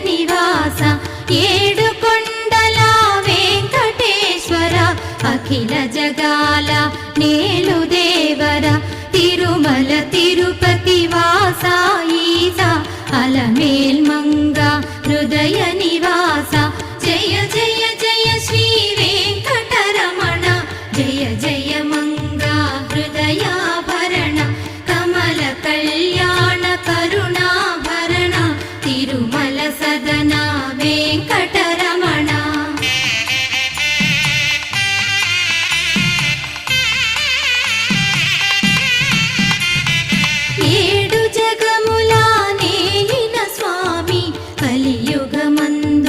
నివాస ఏడు కొండల వెంకటేశ్వర అఖిల జగాల నేలు దేవర తిరుమల తిరుపతి వాస ఈస అలమేల్ మంగ హృదయ నివాస జయ జయ జయ శ్రీ వెంకటరమణ జయ జయ మంగ హృదయాభరణ కమల కళ్యాణ కరుణాభరణ తిరుమల సదన వెంకటరమణ ఏడు జగముల నేలిన స్వామి కలియుగమందు